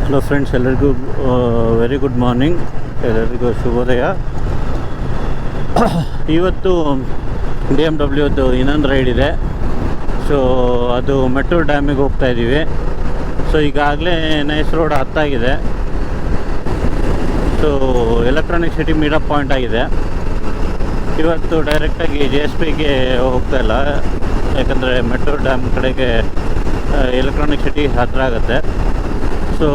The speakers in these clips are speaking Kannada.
ಹಲೋ ಫ್ರೆಂಡ್ಸ್, ಎಲ್ಲರಿಗೂ ವೆರಿ ಗುಡ್ ಮಾರ್ನಿಂಗ್, ಎಲ್ಲರಿಗೂ ಶುಭೋದಯ. ಇವತ್ತು BMW ಇನ್ನೊಂದು ರೈಡ್ ಇದೆ. ಸೊ ಅದು ಮೆಟ್ರೋ ಡ್ಯಾಮಿಗೆ ಹೋಗ್ತಾ ಇದ್ದೀವಿ. ಸೊ ಈಗಾಗಲೇ ನೈಸ್ ರೋಡ್ ಹತ್ತಾಗಿದೆ. So electronic city meetup point ಆಗಿದೆ. ಇವತ್ತು ಡೈರೆಕ್ಟಾಗಿ JSPಗೆ ಹೋಗ್ತಾ ಇಲ್ಲ, ಯಾಕಂದರೆ ಮೆಟ್ರೋ ಡ್ಯಾಮ್ ಕಡೆಗೆ ಎಲೆಕ್ಟ್ರಾನಿಕ್ ಸಿಟಿ ಹತ್ತಿರ ಆಗುತ್ತೆ. ಸೊ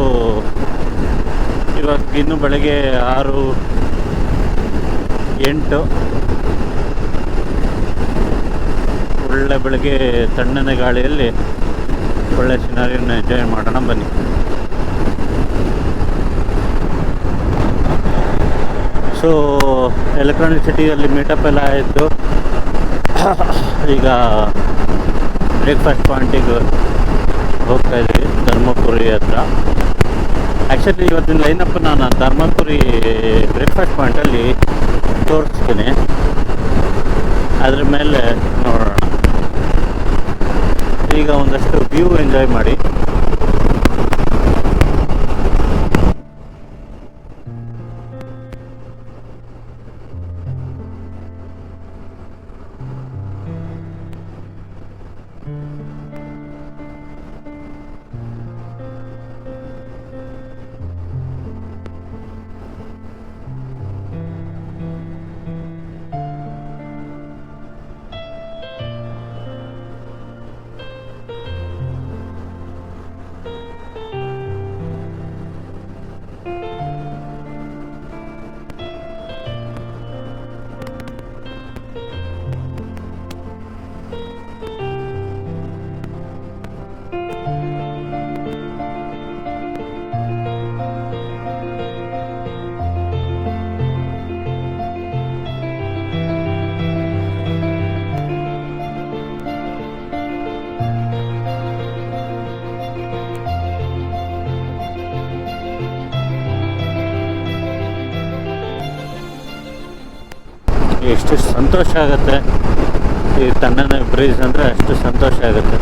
ಇವಾಗ ಇನ್ನು ಬೆಳಗ್ಗೆ 6-8 ಒಳ್ಳೆ ಬೆಳಗ್ಗೆ ತಣ್ಣನೆ ಗಾಳಿಯಲ್ಲಿ ಒಳ್ಳೆ ಸಿನಾರಿಯನ್ನು ಎಂಜಾಯ್ ಮಾಡೋಣ ಬನ್ನಿ. ಸೊ ಎಲೆಕ್ಟ್ರಾನಿಕ್ ಸಿಟಿಯಲ್ಲಿ ಮೀಟಪ್ ಎಲ್ಲ ಆಯಿತು. ಈಗ ಬ್ರೇಕ್ಫಾಸ್ಟ್ ಪಾಯಿಂಟಿಗೆ ಹೋಗ್ತಾ ಇದ್ದೀವಿ, ಧರ್ಮಪುರಿ ಹತ್ರ. ಆ್ಯಕ್ಚುಲಿ ಇವತ್ತಿನ ಲೈನಪ್ ನಾನು ಧರ್ಮಪುರಿ ಬ್ರೇಕ್ಫಾಸ್ಟ್ ಪಾಯಿಂಟಲ್ಲಿ ತೋರಿಸ್ತೀನಿ, ಅದ್ರ ಮೇಲೆ ನೋಡೋಣ. ಈಗ ಒಂದಷ್ಟು ವ್ಯೂ ಎಂಜಾಯ್ ಮಾಡಿ. ಎಷ್ಟು ಸಂತೋಷ ಆಗುತ್ತೆ ಈ ತಣ್ಣನೆ ಬ್ರೀಸ್ ಅಂದರೆ, ಅಷ್ಟು ಸಂತೋಷ ಆಗುತ್ತೆ.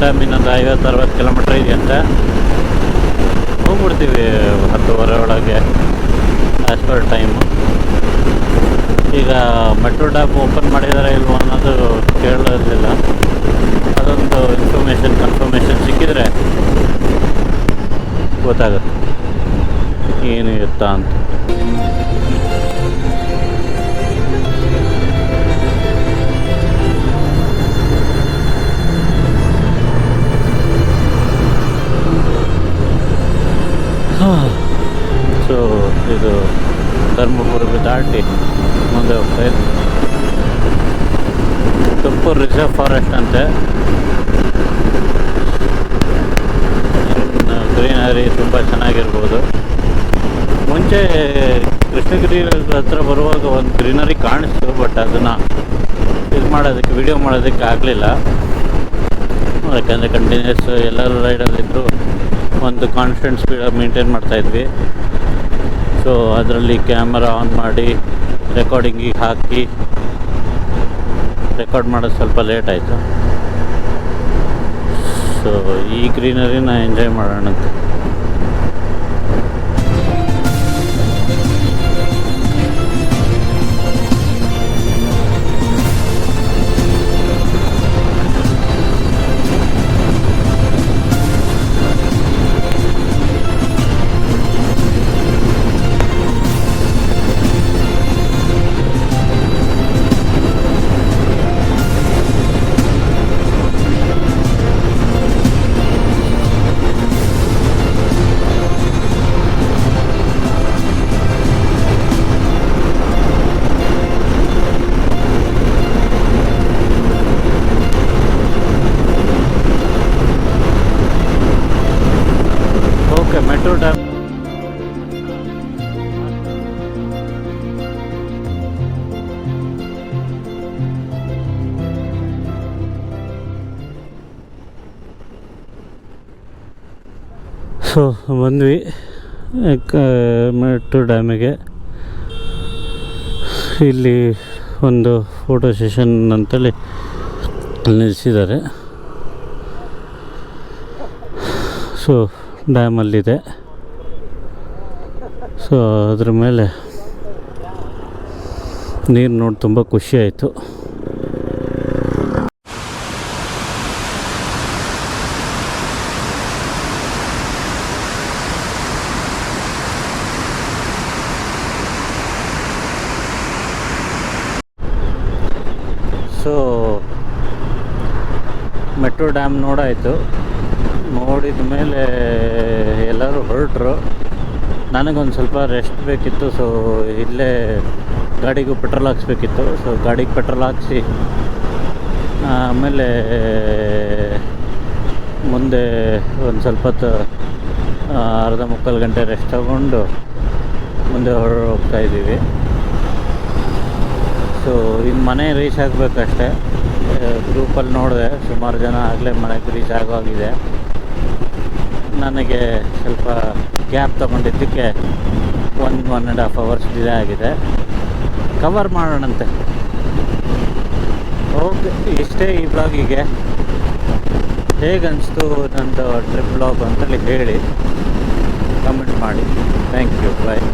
ಡ್ಯಾಮ್ ಇನ್ನೊಂದು 50-60 ಕಿಲೋಮೀಟ್ರ್ ಇದೆಯಂತೆ. ಹೋಗ್ಬಿಡ್ತೀವಿ 10:15 ಒಳಗೆ ಆ್ಯಸ್ ಪರ್ ಟೈಮು. ಈಗ ಮೆಟ್ರೋ ಡ್ಯಾಮ್ ಓಪನ್ ಮಾಡಿದ್ದಾರೆ ಇಲ್ವೋ ಅನ್ನೋದು ಕೇಳಲಿಲ್ಲ. ಅದೊಂದು ಕನ್ಫರ್ಮೇಷನ್ ಸಿಕ್ಕಿದರೆ ಗೊತ್ತಾಗುತ್ತೆ ಏನು ಇರುತ್ತಾ ಅಂತ. ಸೊ ಇದು ಧರ್ಮಪುರ ದಾಟಿ ಮುಂದೆ ಹೋಗ್ತಾ ಇದೆ. ತುಪ್ಪೂರು ರಿಸರ್ವ್ ಫಾರೆಸ್ಟ್ ಅಂತೆ. ಗ್ರೀನರಿ ತುಂಬ ಚೆನ್ನಾಗಿರ್ಬೋದು. ಮುಂಚೆ ಕೃಷ್ಣಗಿರಿ ಹತ್ರ ಬರುವಾಗ ಒಂದು ಗ್ರೀನರಿ ಕಾಣಿಸ್ತು, ಬಟ್ ಅದನ್ನು ವಿಡಿಯೋ ಮಾಡೋದಕ್ಕೆ ಆಗಲಿಲ್ಲ. ಯಾಕಂದರೆ ಕಂಟಿನ್ಯೂಸ್ ಎಲ್ಲರೂ ರೈಡಲ್ಲಿದ್ದರು, ಒಂದು ಕಾನ್ಸ್ಟೆಂಟ್ ಸ್ಪೀಡ್ ಮೇಂಟೈನ್ ಮಾಡ್ತಾಯಿದ್ವಿ. ಸೊ ಅದರಲ್ಲಿ ಕ್ಯಾಮರಾ ಆನ್ ಮಾಡಿ ರೆಕಾರ್ಡಿಂಗಿಗೆ ಹಾಕಿ ರೆಕಾರ್ಡ್ ಮಾಡೋದು ಸ್ವಲ್ಪ ಲೇಟ್ ಆಯಿತು. ಸೊ ಈ ಗ್ರೀನರಿನ ಎಂಜಾಯ್ ಮಾಡೋಣ ಅಂತ. ಸೊ ಬಂದ್ವಿ ಮೆಟ್ರೋ ಡ್ಯಾಮಿಗೆ. ಇಲ್ಲಿ ಒಂದು ಫೋಟೋ ಸೆಷನ್ ಅಂತೇಳಿ ನಿಲ್ಲಿಸಿದ್ದಾರೆ. ಸೊ ಡ್ಯಾಮಲ್ಲಿದೆ. ಸೊ ಅದ್ರ ಮೇಲೆ ನೀರು ನೋಡಿ ತುಂಬ ಖುಷಿ ಆಯಿತು. ಸೊ ಮೆಟ್ರೋ ಡ್ಯಾಮ್ ನೋಡಾಯಿತು. ನೋಡಿದ ಮೇಲೆ ಎಲ್ಲರೂ ಹೊರಟರು. ನನಗೊಂದು ಸ್ವಲ್ಪ ರೆಸ್ಟ್ ಬೇಕಿತ್ತು. ಸೊ ಇಲ್ಲೇ ಗಾಡಿಗೂ ಪೆಟ್ರೋಲ್ ಹಾಕ್ಸ್ಬೇಕಿತ್ತು. ಸೊ ಗಾಡಿಗೆ ಪೆಟ್ರೋಲ್ ಹಾಕ್ಸಿ ಆಮೇಲೆ ಮುಂದೆ ಒಂದು ಸ್ವಲ್ಪ ಹೊತ್ತು ಅರ್ಧ ಮುಕ್ಕಾಲು ಗಂಟೆ ರೆಸ್ಟ್ ತಗೊಂಡು ಮುಂದೆ ಹೋಗ್ತಾಯಿದ್ದೀವಿ. ಸೊ ಇನ್ನು ಮನೆ ರೀಚ್ ಆಗಬೇಕಷ್ಟೆ. ಗ್ರೂಪಲ್ಲಿ ನೋಡಿದೆ ಸುಮಾರು ಜನ ಆಗಲೇ ಮನೆಗೆ ರೀಚ್ ಆಗೋಗಿದೆ. ನನಗೆ ಸ್ವಲ್ಪ ಗ್ಯಾಪ್ ತೊಗೊಂಡಿದ್ದಕ್ಕೆ 1.5 ಅವರ್ಸ್ ಡಿಲೇ ಆಗಿದೆ. ಕವರ್ ಮಾಡೋಣಂತೆ. ಓಕೆ, ಇಷ್ಟೇ ಈ ಬ್ಲಾಗಿಗೆ. ಹೇಗನ್ನಿಸ್ತು ನಂದು ಟ್ರಿಪ್ ಬ್ಲಾಗ್ ಅಂತೇಳಿ ಹೇಳಿ ಕಮೆಂಟ್ ಮಾಡಿ. Thank you. ಬಾಯ್.